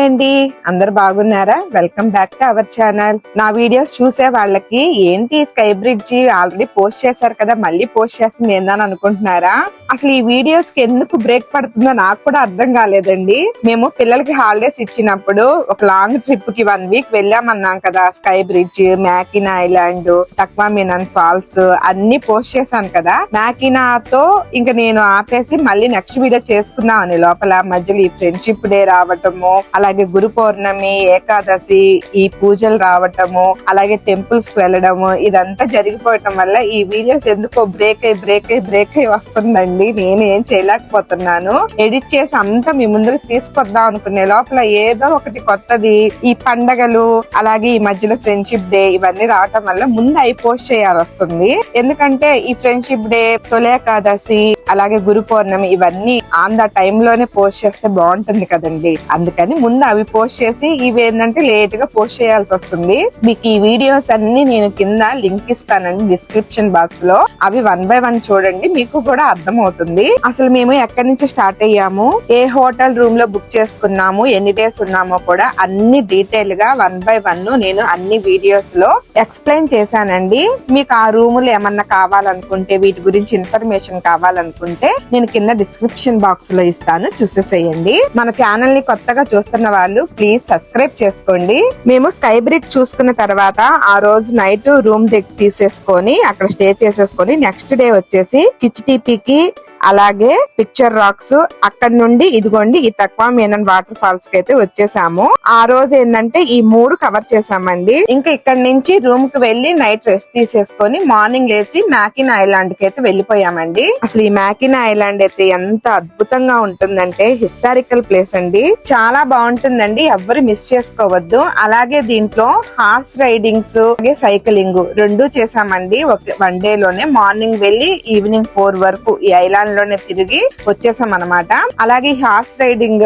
అండి, అందరు బాగున్నారా? Welcome back to our channel. నా వీడియోస్ చూసే వాళ్ళకి ఏంటి స్కై బ్రిడ్జ్ ఆల్రెడీ పోస్ట్ చేశారు కదా, మళ్ళీ పోస్ట్ చేస్తుంది ఏందని అనుకుంటున్నారా? అసలు ఈ వీడియోస్ కి ఎందుకు బ్రేక్ పడుతుందో నాకు కూడా అర్థం కాలేదండి. మేము పిల్లలకి హాలిడేస్ ఇచ్చినప్పుడు ఒక లాంగ్ ట్రిప్ కి 1 వీక్ వెళ్ళామన్నాం కదా. స్కై బ్రిడ్జ్, మ్యాకినా ఐలాండ్, తక్వామినన్ ఫాల్స్ అన్ని పోస్ట్ చేశాను కదా. మ్యాకినాతో ఇంకా నేను ఆపేసి మళ్ళీ నెక్స్ట్ వీడియో చేసుకుందాం అని లోపల మధ్యలో ఈ ఫ్రెండ్షిప్ డే రావటము, అలాగే గురు పౌర్ణమి, ఏకాదశి ఈ పూజలు రావటము, అలాగే టెంపుల్స్ కి వెళ్ళడము, ఇదంతా జరిగిపోవటం వల్ల ఈ వీడియోస్ ఎందుకో బ్రేక్ అయి వస్తుందండి. నేను ఏం చేయలేకపోతున్నాను. ఎడిట్ చేసి అంతా మీ ముందుకు తీసుకొద్దాం అనుకునే లోపల ఏదో ఒకటి కొత్తది, ఈ పండగలు అలాగే ఈ మధ్యలో ఫ్రెండ్షిప్ డే ఇవన్నీ రావటం వల్ల ముందు అవి పోస్ట్ చేయాల్సి వస్తుంది. ఎందుకంటే ఈ ఫ్రెండ్షిప్ డే, తొలి ఏకాదశి, అలాగే గురు పౌర్ణమి ఇవన్నీ ఆన్ ద టైమ్ లోనే పోస్ట్ చేస్తే బాగుంటుంది కదండి. అందుకని ముందు అవి పోస్ట్ చేసి ఇవి ఏంటంటే లేట్ గా పోస్ట్ చేయాల్సి వస్తుంది. మీకు ఈ వీడియోస్ అన్ని నేను కింద లింక్ ఇస్తానండి డిస్క్రిప్షన్ బాక్స్ లో. అవి 1 by 1 చూడండి, మీకు కూడా అర్థం అవుతుంది. అసలు మేము ఎక్కడి నుంచి స్టార్ట్ అయ్యాము, ఏ హోటల్ రూమ్ లో బుక్ చేసుకున్నాము, ఎన్ని డేస్ ఉన్నామో కూడా అన్ని డీటెయిల్ గా 1 by 1 నేను అన్ని వీడియోస్ లో ఎక్స్ప్లెయిన్ చేశానండి. మీకు ఆ రూములు ఏమన్నా కావాలనుకుంటే, వీటి గురించి ఇన్ఫర్మేషన్ కావాలనుకుంటే నేను కింద డిస్క్రిప్షన్ బాక్స్ లో ఇస్తాను, చూసేసేయండి. మన ఛానల్ ని కొత్తగా చూస్తున్న వాళ్ళు ప్లీజ్ సబ్స్క్రైబ్ చేసుకోండి. మేము స్కై బ్రిడ్జ్ చూసుకున్న తర్వాత ఆ రోజు నైట్ రూమ్ తీసేసుకొని అక్కడ స్టే చేసేసుకొని నెక్స్ట్ డే వచ్చేసి కిచ్టిపికి అలాగే పిక్చర్ రాక్స్, అక్కడ నుండి ఇదిగోండి ఈ తక్వామినన్ వాటర్ ఫాల్స్ కి అయితే వచ్చేసాము. ఆ రోజు ఏంటంటే ఈ 3 కవర్ చేసామండి. ఇంకా ఇక్కడ నుంచి రూమ్ కి వెళ్లి నైట్ రెస్ట్ తీసేసుకొని మార్నింగ్ లేసి మ్యాకినా ఐలాండ్ కి అయితే వెళ్లిపోయామండి. అసలు ఈ మ్యాకినా ఐలాండ్ అయితే ఎంత అద్భుతంగా ఉంటుందంటే హిస్టారికల్ ప్లేస్ అండి, చాలా బాగుంటుందండి, ఎవ్వరు మిస్ చేసుకోవద్దు. అలాగే దీంట్లో హార్స్ రైడింగ్స్, సైక్లింగ్ 2 చేసామండి వన్ డే లోనే. మార్నింగ్ వెళ్లి ఈవినింగ్ 4 వరకు ఈ ఐలాండ్ లోనే తిరిగి వచ్చేసాం అనమాట. అలాగే హార్స్ రైడింగ్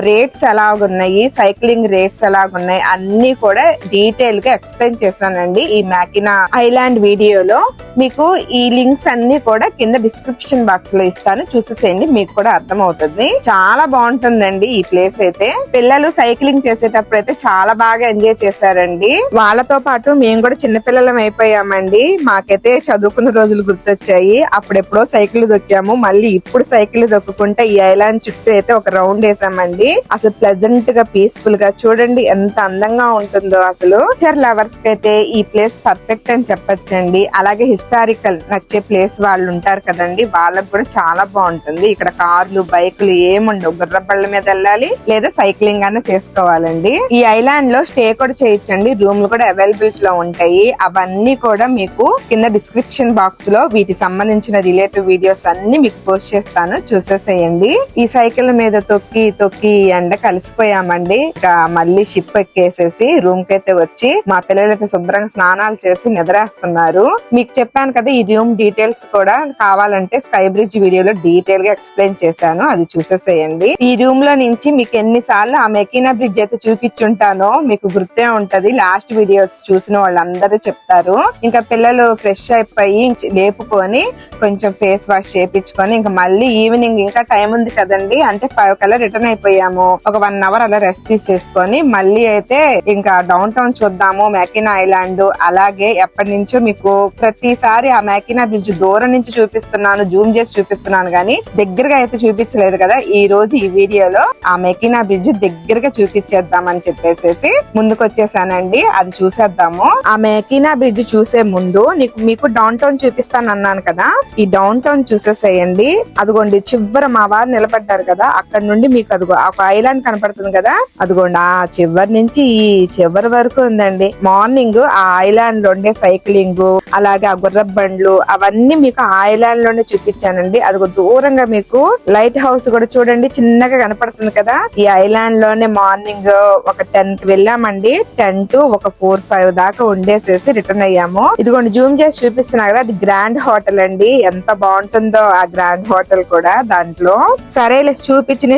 రేట్స్ ఎలాగున్నాయి, సైక్లింగ్ రేట్స్ ఎలాగున్నాయి అన్ని కూడా డీటెయిల్ గా ఎక్స్ప్లెయిన్ చేశానండి ఈ మ్యాకినా ఐలాండ్ వీడియోలో. మీకు ఈ లింక్స్ అన్ని కూడా కింద డిస్క్రిప్షన్ బాక్స్ లో ఇస్తాను, చూసేసేయండి, మీకు కూడా అర్థం అవుతుంది. చాలా బాగుంటుందండి ఈ ప్లేస్ అయితే. పిల్లలు సైక్లింగ్ చేసేటప్పుడు అయితే చాలా బాగా ఎంజాయ్ చేశారండి. వాళ్ళతో పాటు మేము కూడా చిన్నపిల్లలం అయిపోయామండి. మాకైతే చదువుకున్న రోజులు గుర్తొచ్చాయి. అప్పుడెప్పుడో సైకిల్ దొక్కాము, మళ్ళీ ఇప్పుడు సైకిల్ దొక్కుంటే ఈ ఐలాండ్ చుట్టూ అయితే ఒక రౌండ్ వేసామండి. అసలు ప్లెజెంట్ గా, పీస్ఫుల్ గా చూడండి ఎంత అందంగా ఉంటుందో. అసలు నేచర్ లవర్స్ కి అయితే ఈ ప్లేస్ పర్ఫెక్ట్ అని చెప్పొచ్చండి. అలాగే హిస్టారికల్ నచ్చే ప్లేస్ వాళ్ళు ఉంటారు కదండి, వాళ్ళకి కూడా చాలా బాగుంటుంది. ఇక్కడ కార్లు, బైకులు ఏముండవు, గుర్ర బళ్ళ మీద వెళ్ళాలి లేదా సైక్లింగ్ అన్న చేసుకోవాలండి. ఈ ఐలాండ్ లో స్టే కూడా చేయొచ్చండి, రూమ్లు కూడా అవైలబిలిటీ లో ఉంటాయి. అవన్నీ కూడా మీకు కింద డిస్క్రిప్షన్ బాక్స్ లో వీటికి సంబంధించిన రిలేటివ్ వీడియోస్ అన్ని మీకు పోస్ట్ చేస్తాను, చూసేసేయండి. ఈ సైకిల్ మీద తొక్కి ఎండ కలిసిపోయామండి. ఇంకా మళ్ళీ షిప్ ఎక్కేసేసి రూమ్ కి అయితే వచ్చి మా పిల్లలైతే శుభ్రంగా స్నానాలు చేసి నిద్రేస్తున్నారు. మీకు చెప్పాను కదా ఈ రూమ్ డీటెయిల్స్ కూడా కావాలంటే స్కై బ్రిడ్జ్ వీడియోలో డీటెయిల్ గా ఎక్స్ప్లెయిన్ చేశాను, అది చూసేసేయండి. ఈ రూమ్ లో నుంచి మీకు ఎన్నిసార్లు ఆ మెకినా బ్రిడ్జ్ అయితే చూపించుంటానో మీకు గుర్తే ఉంటది. లాస్ట్ వీడియోస్ చూసిన వాళ్ళందరూ చెప్తారు. ఇంకా పిల్లలు ఫ్రెష్ అయిపోయి లేపుకొని కొంచెం ఫేస్ వాష్ చేపించుకొని ఇంకా మళ్ళీ ఈవినింగ్ ఇంకా టైం ఉంది కదండి, అంటే 5 కల్లా రిటర్న్ అయిపోయాము. ఒక 1 అవర్ అలా రెస్ట్ తీసేసుకొని మళ్ళీ అయితే ఇంకా డౌన్ టౌన్ చూద్దాము, మ్యాకినా ఐలాండ్. అలాగే ఎప్పటి నుంచో మీకు ప్రతిసారి ఆ మ్యాకినా బ్రిడ్జ్ దూరం నుంచి చూపిస్తున్నాను, జూమ్ చేసి చూపిస్తున్నాను గానీ దగ్గరగా అయితే చూపించలేదు కదా. ఈ రోజు ఈ వీడియోలో ఆ మెకినా బ్రిడ్జ్ దగ్గరగా చూపించేద్దామని చెప్పేసి ముందుకు వచ్చేసానండి. అది చూసేద్దాము. ఆ మెకినా బ్రిడ్జ్ చూసే ముందు మీకు డౌన్ టౌన్ చూపిస్తాను అన్నాను కదా, ఈ డౌన్ టౌన్ చూసేసేయండి. అదిగోండి చివర మా వారు నిలబడ్డారు కదా, అక్కడ నుండి మీకు అదిగో ఒక ఐలాండ్ కనపడుతుంది కదా, అదిగోండి ఆ చివరి నుంచి ఈ చివరి వరకు ఉందండి. మార్నింగ్ ఆ ఐలాండ్ లో ఉండే సైక్లింగ్, అలాగే ఆ గుర్ర బండ్లు అవన్నీ మీకు ఆ ఐలాండ్ లోనే చూపించానండి. అదిగో దూరంగా మీకు లైట్ హౌస్ కూడా చూడండి చిన్నగా కనపడుతుంది కదా. ఈ ఐలాండ్ లోనే మార్నింగ్ ఒక 10 కి వెళ్ళామండి. 10 to ఒక 4-5 దాకా ఉండేసేసి రిటర్న్ అయ్యాము. ఇదిగోండి జూమ్ చేసి చూపిస్తున్నా కదా, అది గ్రాండ్ హోటల్ అండి. ఎంత బాగుంటుందో ఆ గ్రాండ్ గ్రాండ్ హోటల్ కూడా దాంట్లో. సరేలే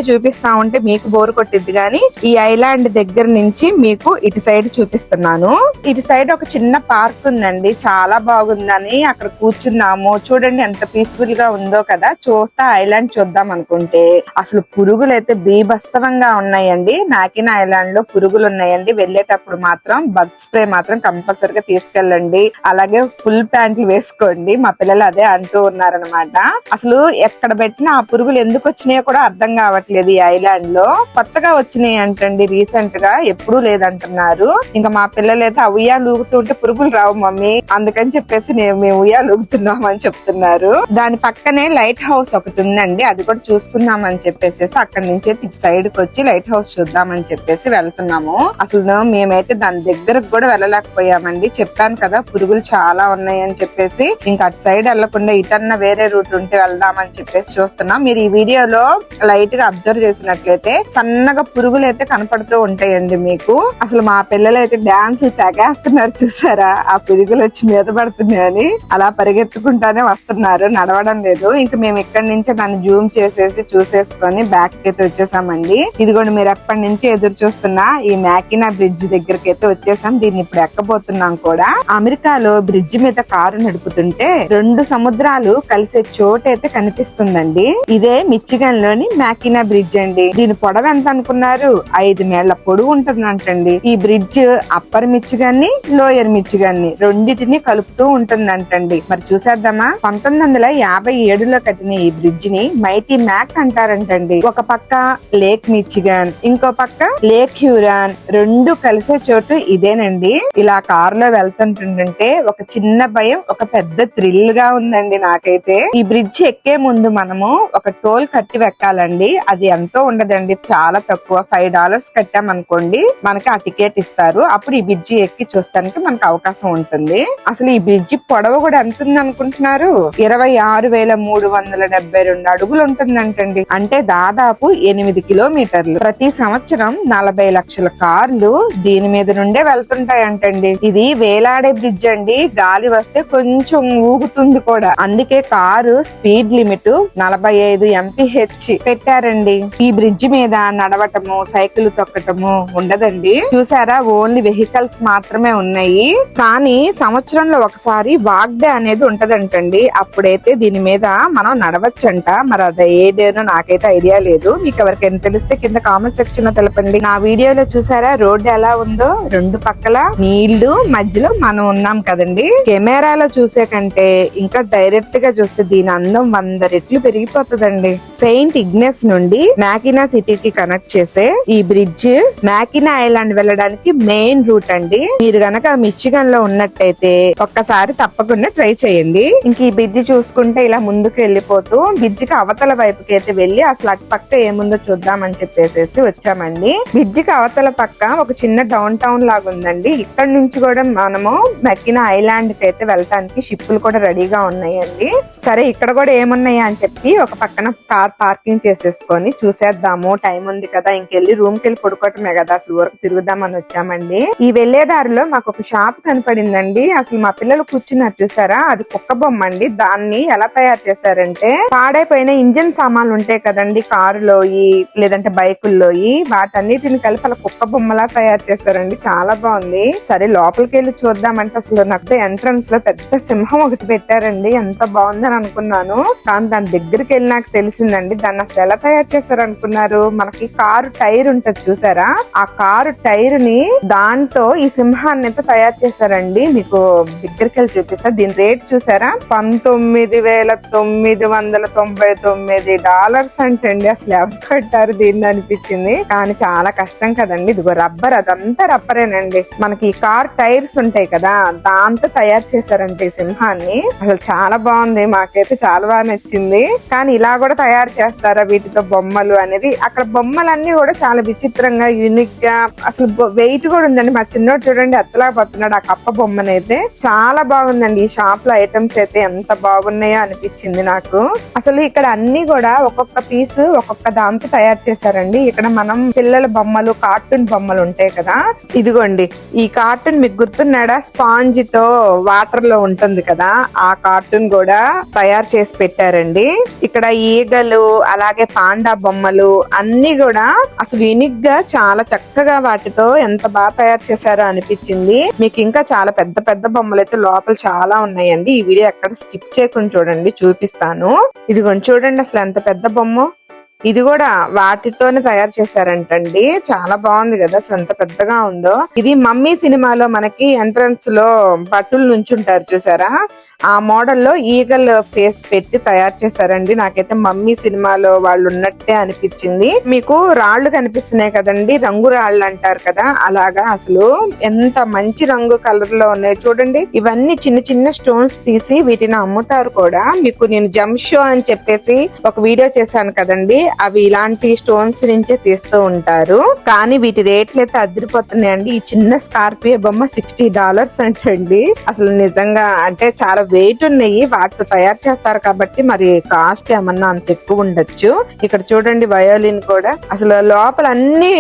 చూపిస్తా ఉంటే మీకు బోర్ కొట్టిద్ది గానీ ఈ ఐలాండ్ దగ్గర నుంచి మీకు ఇటు సైడ్ చూపిస్తున్నాను. ఇటు సైడ్ ఒక చిన్న పార్క్ ఉందండి, చాలా బాగుందని అక్కడ కూర్చున్నాము. చూడండి ఎంత పీస్ఫుల్ గా ఉందో కదా. చూస్తా ఐలాండ్ చూద్దాం అనుకుంటే అసలు పురుగులు అయితే బీభత్సంగా ఉన్నాయండి. మ్యాకినా ఐలాండ్ లో పురుగులు ఉన్నాయండి. వెళ్ళేటప్పుడు మాత్రం బగ్ స్ప్రే మాత్రం కంపల్సరిగా తీసుకెళ్ళండి. అలాగే ఫుల్ ప్యాంట్లు వేసుకోండి. మా పిల్లలు అదే అంటూ ఉన్నారనమాట. అసలు ఎక్కడ పెట్టినా ఆ పురుగులు ఎందుకు వచ్చినాయో కూడా అర్థం కావట్లేదు. ఈ ఐలాండ్ లో కొత్తగా వచ్చినాయి అంటండి, రీసెంట్ గా, ఎప్పుడూ లేదంటున్నారు. ఇంకా మా పిల్లలు అయితే ఆ ఉయ్యాలు ఊగుతుంటే పురుగులు రావు మమ్మీ, అందుకని చెప్పేసి మేము ఉయ్యాలు ఊగుతున్నాం అని చెప్తున్నారు. దాని పక్కనే లైట్ హౌస్ ఒకటి ఉందండి, అది కూడా చూసుకుందాం అని చెప్పేసి అక్కడి నుంచి ఇటు సైడ్ కి వచ్చి లైట్ హౌస్ చూద్దామని చెప్పేసి వెళ్తున్నాము. అసలు మేమైతే దాని దగ్గరకు కూడా వెళ్ళలేకపోయామండి. చెప్పాను కదా పురుగులు చాలా ఉన్నాయి అని చెప్పేసి. ఇంకా అటు సైడ్ వెళ్లకుండా ఇటన్నా వేరే రూట్ ఉంటే వెళ్దామని చెప్పేసి చూస్తున్నాం. మీరు ఈ వీడియోలో లైట్ గా అబ్జర్వ్ చేసినట్లయితే సన్నగా పురుగులు అయితే కనపడుతూ ఉంటాయండి మీకు. అసలు మా పిల్లలు అయితే డాన్స్ తెగేస్తున్నారు చూసారా, ఆ పురుగులు వచ్చి మీద పడుతున్నాయని. అలా పరిగెత్తుకుంటానే వస్తున్నారు, నడవడం లేదు. ఇంకా మేము ఇక్కడి నుంచే దాన్ని జూమ్ చేసేసి చూసేసుకొని బ్యాక్ అయితే వచ్చేసామండి. ఇదిగోండి మీరు ఎప్పటి నుంచి ఎదురు చూస్తున్నా ఈ మ్యాకినా బ్రిడ్జ్ దగ్గరికి అయితే వచ్చేసాం. దీన్ని ఇప్పుడు ఎక్కబోతున్నాం కూడా. అమెరికాలో బ్రిడ్జ్ మీద కారు నడుపుతుంటే 2 సముద్రాలు కలిసే చోటు అయితే కనిపిస్తుందండి. ఇదే మిచిగన్ లోని మ్యాకినా బ్రిడ్జ్ అండి. దీని పొడవు ఎంత అనుకున్నారు? 5 మైళ్ళ పొడవు ఉంటుందంటండి. ఈ బ్రిడ్జ్ అప్పర్ మిచిగన్ ని లోయర్ మిచిగన్ ని రెండింటిని కలుపుతూ ఉంటుందంటండి. మరి చూసేద్దామా. 1957లో కట్టిన ఈ బ్రిడ్జ్ ని మైటీ మ్యాక్ అంటారంటండి. ఒక పక్క లేక్ మిచిగన్, ఇంకో పక్క లేక్ హ్యూరాన్, 2 కలిసే చోటు ఇదేనండి. ఇలా కారులో వెళ్తుంటుంటే ఒక చిన్న భయం, ఒక పెద్ద థ్రిల్ గా ఉందండి నాకైతే. ఈ బ్రిడ్జ్ ఎక్కే ముందు మనము ఒక టోల్ కట్టి వెక్కాలండి. అది ఎంతో ఉండదండి, చాలా తక్కువ. $5 కట్టామనుకోండి మనకి ఆ టికెట్ ఇస్తారు. అప్పుడు ఈ బ్రిడ్జి ఎక్కి చూస్తానికి మనకు అవకాశం ఉంటుంది. అసలు ఈ బ్రిడ్జి పొడవు కూడా ఎంత ఉంది అనుకుంటున్నారు? 26,372 అడుగులు ఉంటుందంటండి. అంటే దాదాపు 8 కిలోమీటర్లు. ప్రతి సంవత్సరం 40 లక్షల కార్లు దీని మీద నుండే వెళ్తుంటాయంటండి. ఇది వేలాడే బ్రిడ్జ్ అండి, గాలి వస్తే కొంచెం ఊగుతుంది కూడా. అందుకే కారు స్పీడ్ లిమిట్ 45 mph పెట్టారండి. ఈ బ్రిడ్జ్ మీద నడవటము, సైకిల్ తొక్కటము ఉండదండి. చూసారా, ఓన్లీ వెహికల్స్ మాత్రమే ఉన్నాయి. కానీ సంవత్సరంలో ఒకసారి వాక్ డే అనేది ఉంటదంటండి. అప్పుడైతే దీని మీద మనం నడవచ్చంట. మరి అది ఏ డేనో నాకైతే ఐడియా లేదు. మీకు ఎవరికైనా తెలిస్తే కింద కామెంట్ సెక్షన్ లో తెలపండి. నా వీడియోలో చూసారా రోడ్డు ఎలా ఉందో, 2 పక్కల నీళ్లు, మధ్యలో మనం ఉన్నాం కదండి. కెమెరాలో చూసే కంటే ఇంకా డైరెక్ట్ గా చూస్తే దీని అందం 100 రెట్లు పెరిగిపోతుందండి. సెయింట్ ఇగ్నెస్ నుండి మ్యాకినా సిటీకి కనెక్ట్ చేసే ఈ బ్రిడ్జ్ మ్యాకినా ఐలాండ్ వెళ్ళడానికి మెయిన్ రూట్ అండి. మీరు గనక మిచిగన్ లో ఉన్నట్టయితే ఒక్కసారి తప్పకుండా ట్రై చేయండి. ఇంక ఈ బ్రిడ్జ్ చూసుకుంటే ఇలా ముందుకు వెళ్ళిపోతూ బ్రిడ్జ్ కి అవతల వైపుకి అయితే వెళ్ళి అసలు అటు పక్క ఏముందో చూద్దామని చెప్పేసి వచ్చామండి. బ్రిడ్జ్ కి అవతల పక్క ఒక చిన్న డౌన్ టౌన్ లాగా ఉందండి. ఇక్కడ నుంచి కూడా మనము మ్యాకినా ఐలాండ్ కి అయితే వెళ్ళటానికి షిప్పులు కూడా రెడీగా ఉన్నాయండి. సరే ఇక్కడ కూడా ఏమున్నాయా అని చెప్పి ఒక పక్కన కార్ పార్కింగ్ చేసేసుకొని చూసేద్దాము. టైం ఉంది కదా, ఇంకెళ్ళి రూమ్ కి వెళ్ళి పడుకోవటమే కదా, అసలు ఊరకు తిరుగుదామని వచ్చామండి. ఈ వెళ్లేదారిలో మాకు ఒక షాప్ కనపడిందండి. అసలు మా పిల్లలు కూర్చున్నారు చూసారా, అది కుక్క బొమ్మ అండి. దాన్ని ఎలా తయారు చేశారంటే పాడైపోయిన ఇంజిన్ సామాన్లు ఉంటాయి కదండి కారులోయి లేదంటే బైకుల్లోయి, వాటన్నిటిని కలిపి అలా కుక్క బొమ్మలా తయారు చేశారండి. చాలా బాగుంది. సరే లోపలికి వెళ్ళి చూద్దామంటే అసలు నాకు ఎంట్రన్స్ లో పెద్ద సింహం ఒకటి పెట్టారండి. ఎంత బాగుందని అనుకున్నాను. కానీ దాని దగ్గరికి వెళ్ళి నాకు తెలిసిందండి దాన్ని అసలు ఎలా తయారు చేశారు అనుకున్నారు. మనకి కారు టైర్ ఉంటది చూసారా, ఆ కారు టైర్ ని దాంతో ఈ సింహాన్ని అయితే తయారు చేశారండి. మీకు దగ్గరికి వెళ్ళి చూపిస్తా. దీని రేట్ చూసారా, $19,999 అంటండి. అసలు ఎవరు కట్టారు దీన్ని అనిపించింది. కానీ చాలా కష్టం కదండి. ఇదిగో రబ్బర్, అదంతా రబ్బరేనండి. మనకి ఈ కార్ టైర్స్ ఉంటాయి కదా, దాంతో తయారు చేశారంటే ఈ సింహాన్ని. అసలు చాలా బాగుంది, మాకైతే చాలా బాగా నచ్చింది. కానీ ఇలా కూడా తయారు చేస్తారా వీటితో బొమ్మలు అనేది. అక్కడ బొమ్మలన్నీ కూడా చాలా విచిత్రంగా యూనిక్ గా, అసలు వెయిట్ కూడా ఉందండి. మా చిన్నోడు చూడండి ఎత్తలా పోతున్నాడు ఆ కప్ప బొమ్మనైతే. చాలా బాగుందండి. ఈ షాప్ లో ఐటమ్స్ అయితే ఎంత బాగున్నాయో అనిపించింది నాకు. అసలు ఇక్కడ అన్ని కూడా ఒక్కొక్క పీస్ ఒక్కొక్క దాంతో తయారు చేశారండి. ఇక్కడ మనం పిల్లల బొమ్మలు, కార్టూన్ బొమ్మలు ఉంటాయి కదా, ఇదిగోండి ఈ కార్టూన్ మీకు గుర్తున్నాడా, స్పాంజ్ తో వాటర్ లో ఉంటుంది కదా, ఆ కార్టూన్ కూడా తయారు చేసి పెట్టారండి. ఇక్కడ ఈగలు అలాగే పాండా బొమ్మలు అన్ని కూడా అసలు యూనిక్ గా చాలా చక్కగా వాటితో ఎంత బాగా తయారు చేశారో అనిపించింది. మీకు ఇంకా చాలా పెద్ద పెద్ద బొమ్మలు అయితే లోపల చాలా ఉన్నాయండి. ఈ వీడియో ఎక్కడ స్కిప్ చేయకుండా చూడండి, చూపిస్తాను. ఇదిగోండి చూడండి అసలు ఎంత పెద్ద బొమ్మ. ఇది కూడా వాటితోనే తయారు చేశారంటండి. చాలా బాగుంది కదా, అసలు ఎంత పెద్దగా ఉందో. ఇది మమ్మీ సినిమాలో మనకి ఎంట్రన్స్ లో భటులు నుంచుంటారు చూసారా, ఆ మోడల్ లో ఈగల్ ఫేస్ పెట్టి తయారు చేశారండి. నాకైతే మమ్మీ సినిమాలో వాళ్ళు ఉన్నట్టే అనిపించింది. మీకు రాళ్లు కనిపిస్తున్నాయి కదండి, రంగు రాళ్ళు అంటారు కదా, అలాగా అసలు ఎంత మంచి రంగు కలర్ లో ఉన్నాయి చూడండి. ఇవన్నీ చిన్న చిన్న స్టోన్స్ తీసి వీటిని అమ్ముతారు కూడా. మీకు నేను జంప్ షో అని చెప్పేసి ఒక వీడియో చేశాను కదండి, అవి ఇలాంటి స్టోన్స్ నుంచే తీస్తూ ఉంటారు. కానీ వీటి రేట్లు అయితే అదిరిపోతున్నాయండి. ఈ చిన్న స్కార్పియో బొమ్మ $60 అంటండి. అసలు నిజంగా అంటే చాలా వెయిట్ ఉన్నాయి, వాటితో తయారు చేస్తారు కాబట్టి మరి కాస్ట్ ఏమన్నా అంత ఎక్కువ ఉండొచ్చు. ఇక్కడ చూడండి వయోలిన్ కూడా, అసలు లోపల అన్ని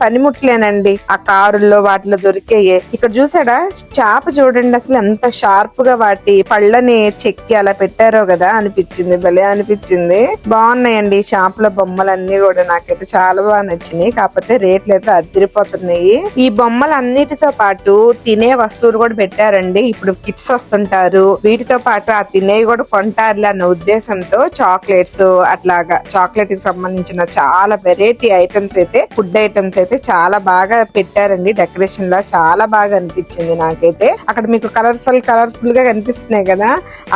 పనిముట్లేనండి, ఆ కారుల్లో వాటిలో దొరికేయే. ఇక్కడ చూసాడా చేప చూడండి, అసలు ఎంత షార్ప్ గా వాటి పళ్ళని చెక్కి అలా పెట్టారో కదా అనిపించింది, భలే అనిపించింది. బాగున్నాయండి చేపల బొమ్మలన్నీ కూడా, నాకైతే చాలా బాగా నచ్చినాయి. కాకపోతే రేట్లు అయితే అదిరిపోతున్నాయి. ఈ బొమ్మలన్నిటితో పాటు తినే వస్తువులు కూడా పెట్టారండి. ఇప్పుడు కిడ్స్ వస్తుంటారు, వీటితో పాటు ఆ తినేవి కూడా కొంటారులే అన్న ఉద్దేశంతో చాక్లెట్స్ అట్లాగా చాక్లెట్ కి సంబంధించిన చాలా వెరైటీ ఐటమ్స్ అయితే, ఫుడ్ ఐటమ్స్ అయితే చాలా బాగా పెట్టారండి. డెకరేషన్ లా చాలా బాగా అనిపించింది నాకైతే. అక్కడ మీకు కలర్ఫుల్ గా కనిపిస్తున్నాయి కదా,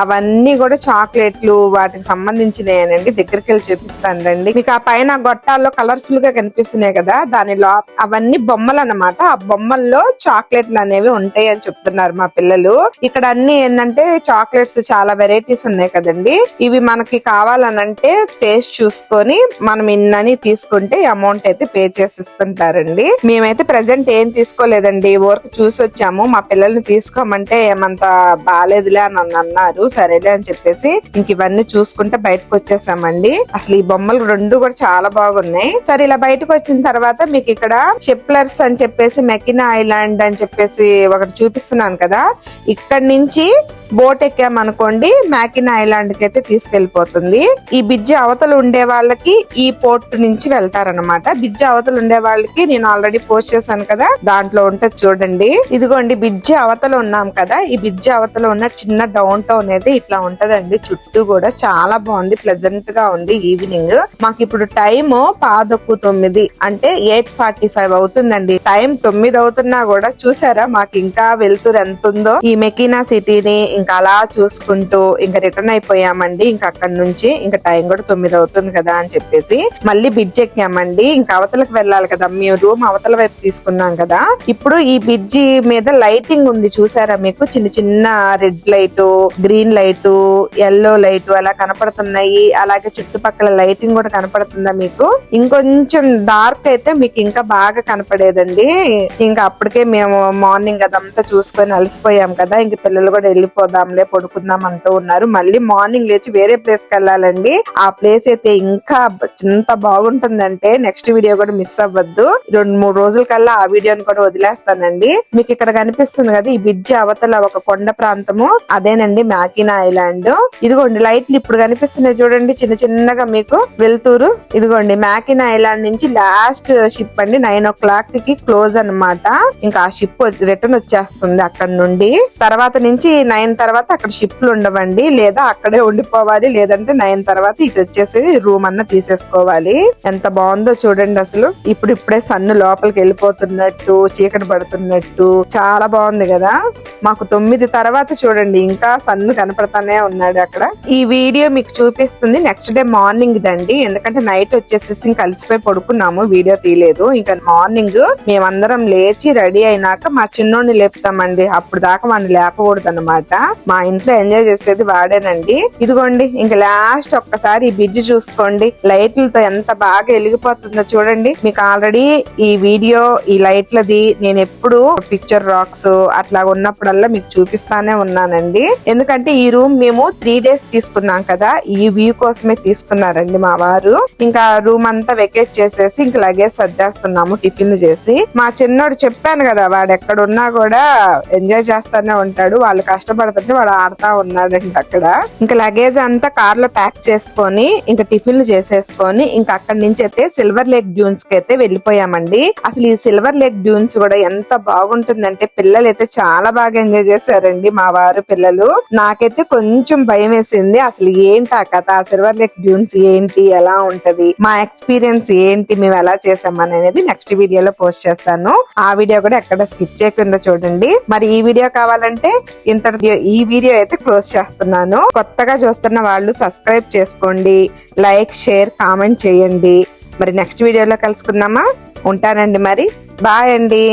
అవన్నీ కూడా చాక్లెట్లు వాటికి సంబంధించినవి. దగ్గరికి వెళ్ళి చూపిస్తాను రండి. మీకు ఆ పైన గొట్టాల్లో కలర్ఫుల్ గా కనిపిస్తున్నాయి కదా, దానిలో అవన్నీ బొమ్మలు అన్నమాట. ఆ బొమ్మల్లో చాక్లెట్లు అనేవి ఉంటాయి అని చెప్తున్నారు మా పిల్లలు. ఇక్కడ అన్ని ఏంటంటే చాక్లెట్స్ చాలా వెరైటీస్ ఉన్నాయి కదండి, ఇవి మనకి కావాలనంటే టేస్ట్ చూసుకొని మనం ఇన్నని తీసుకుంటే అమౌంట్ అయితే పే చేసి ఇస్తుంటారండి. మేమైతే ప్రెసెంట్ ఏం తీసుకోలేదండి, ఊరికి చూసి వచ్చాము. మా పిల్లల్ని తీసుకోమంటే ఏమంత బాగాలేదులే అని అన్నారు. సరేలే అని చెప్పేసి ఇంక ఇవన్నీ చూసుకుంటే బయటకు వచ్చేసామండి. అసలు ఈ బొమ్మలు రెండు కూడా చాలా బాగున్నాయి. సరే ఇలా బయటకు వచ్చిన తర్వాత మీకు ఇక్కడ షిప్లర్స్ అని చెప్పేసి మెకినా ఐలాండ్ అని చెప్పేసి ఒకటి చూపిస్తున్నాను కదా, ఇక్కడ నుంచి బోట్ ఎక్కామనుకోండి మ్యాకినా ఐలాండ్ కి అయితే తీసుకెళ్లిపోతుంది. ఈ బ్రిడ్జి అవతల ఉండే వాళ్ళకి ఈ పోర్ట్ నుంచి వెళ్తారనమాట. బ్రిడ్జి అవతల ఉండే వాళ్ళకి నేను ఆల్రెడీ పోస్ట్ చేశాను కదా, దాంట్లో ఉంటది చూడండి. ఇదిగోండి బ్రిడ్జి అవతల ఉన్నాం కదా, ఈ బ్రిడ్జి అవతల ఉన్న చిన్న డౌన్ టౌన్ అయితే ఇట్లా ఉంటదండి. చుట్టూ కూడా చాలా బాగుంది, ప్లెజెంట్ గా ఉంది. ఈవినింగ్ మాకు ఇప్పుడు టైం 9:10 అంటే 8:45 అవుతుందండి. టైం 9 అవుతున్నా కూడా చూసారా మాకు ఇంకా వెళ్తురు ఎంత ఉందో. ఈ మెకినా సిటీని ఇంకా అలా చూసుకుంటూ ఇంకా రిటర్న్ అయిపోయామండి. ఇంకా అక్కడ నుంచి ఇంకా టైం కూడా 9 అవుతుంది కదా అని చెప్పేసి మళ్ళీ బ్రిడ్జ్ ఎక్కామండి. ఇంకా అవతలకు వెళ్ళాలి కదా, మేము రూమ్ అవతల వైపు తీసుకున్నాం కదా. ఇప్పుడు ఈ బ్రిడ్జి మీద లైటింగ్ ఉంది చూసారా, మీకు చిన్న చిన్న red light, green light, yellow light అలా కనపడుతున్నాయి. అలాగే చుట్టుపక్కల లైటింగ్ కూడా కనపడుతుందా మీకు. ఇంకొంచెం డార్క్ అయితే మీకు ఇంకా బాగా కనపడేదండి. ఇంకా అప్పటికే మేము మార్నింగ్ అదంతా చూసుకొని అలసిపోయాం కదా, ఇంక పిల్లలు కూడా వెళ్ళిపోదాంలే పడుకుందాం అంటూ ఉన్నారు. మళ్ళీ మార్నింగ్ లేచి వేరే ప్లేస్ కి వెళ్ళాలండి. ఆ ప్లేస్ అయితే ఇంకా ఎంత బాగుంటుందంటే నెక్స్ట్ వీడియో కూడా మిస్ అవ్వద్దు. 2-3 రోజుల కల్లా ఆ వీడియోని కూడా వదిలేస్తానండి. మీకు ఇక్కడ కనిపిస్తుంది కదా, ఈ బ్రిడ్జి అవతల ఒక కొండ ప్రాంతము, అదేనండి మ్యాకినా ఐలాండ్. ఇదిగోండి లైట్లు ఇప్పుడు కనిపిస్తున్నాయి చూడండి, చిన్న చిన్నగా మీకు వెళ్తూరు. ఇదిగోండి మ్యాకినా ఐలాండ్ నుంచి లాస్ట్ షిప్ అండి 9 o'clock కి క్లోజ్ అన్నమాట. ఇంకా ఆ షిప్ రిటర్న్ వచ్చేస్తుంది అక్కడ నుండి. తర్వాత నుంచి 9 తర్వాత అక్కడ షిప్లు ఉండవండి, లేదా అక్కడే ఉండిపోవాలి, లేదంటే 9 తర్వాత ఇటు వచ్చేసి రూమ్ అన్న తీసేసుకోవాలి. ఎంత బాగుందో చూడండి అసలు. ఇప్పుడే సన్ను లోపలికి వెళ్ళిపోతున్నట్టు, చీకటి పడుతున్నట్టు చాలా బాగుంది కదా. మాకు 9 తర్వాత చూడండి ఇంకా సన్ను కనపడతానే ఉన్నాడు అక్కడ. ఈ వీడియో మీకు చూపిస్తుంది నెక్స్ట్ డే మార్నింగ్ దండి, ఎందుకంటే నైట్ వచ్చేసి కలిసిపోయి పడుకున్నాము, వీడియో తీయలేదు. ఇంకా మార్నింగ్ మేమందరం లేచి రెడీ అయినాక మా చిన్నోడిని లేపుతామండి. అప్పుడు దాకా వాడిని లేపకూడదు అనమాట. మా ఇంట్లో ఎంజాయ్ చేసేది వాడేనండి. ఇదిగోండి ఇంకా లాస్ట్ ఒక్కసారి ఈ బ్రిడ్జ్ చూసుకోండి, లైట్లతో ఎంత బాగా వెలిగిపోతుందో చూడండి. మీకు ఆల్రెడీ ఈ వీడియో ఈ లైట్లది నేను ఎప్పుడు పిక్చర్ రాక్స్ అట్లా ఉన్నప్పుడల్లా మీకు చూపిస్తానే ఉన్నానండి. ఎందుకంటే ఈ రూమ్ మేము 3 days తీసుకున్నాం కదా, ఈ వ్యూ కోసమే తీసుకున్నారండి మా వారు. వారు. ఇంకా రూమ్ అంతా వెకేట్ చేసేసి ఇంకా లగేజ్ సర్దేస్తున్నాము టిఫిన్ చేసి. మా చిన్నోడు చెప్పాను కదా, వాడు ఎక్కడున్నా కూడా ఎంజాయ్ చేస్తానే ఉంటాడు. వాళ్ళు కష్టపడుతుంటే వాడు ఆడుతా ఉన్నాడండి అక్కడ. ఇంకా లగేజ్ అంతా కార్ లో ప్యాక్ చేసుకొని ఇంకా టిఫిన్లు చేసేసుకొని ఇంకా అక్కడి నుంచి అయితే సిల్వర్ లేక్ డ్యూన్స్ కి అయితే వెళ్ళిపోయామండి. అసలు ఈ సిల్వర్ లేక్ డ్యూన్స్ కూడా ఎంత బాగుంటుందంటే పిల్లలు అయితే చాలా బాగా ఎంజాయ్ చేశారండి, మా వారు పిల్లలు. నాకైతే కొంచెం భయం వేసింది, అసలు ఏంటి ఆ కథ, ఆ సిల్వర్ లేక్ డ్యూన్స్ ఏంటి, ఎలా ఉంటది, మా ఎక్స్పీరియన్స్ ఏంటి, మేము ఎలా చేసామని అనేది నెక్స్ట్ వీడియోలో పోస్ట్ చేస్తాను. ఆ వీడియో కూడా ఎక్కడ స్కిప్ చేయకుండా చూడండి. మరి ఈ వీడియో కావాలంటే ఈ వీడియో అయితే క్లోజ్ చేస్తున్నాను. కొత్తగా చూస్తున్న వాళ్ళు సబ్స్క్రైబ్ చేసుకోండి, లైక్ షేర్ కామెంట్ చేయండి. మరి నెక్స్ట్ వీడియోలో కలుసుకుందామా? ఉంటానండి, మరి బాయ్ అండి.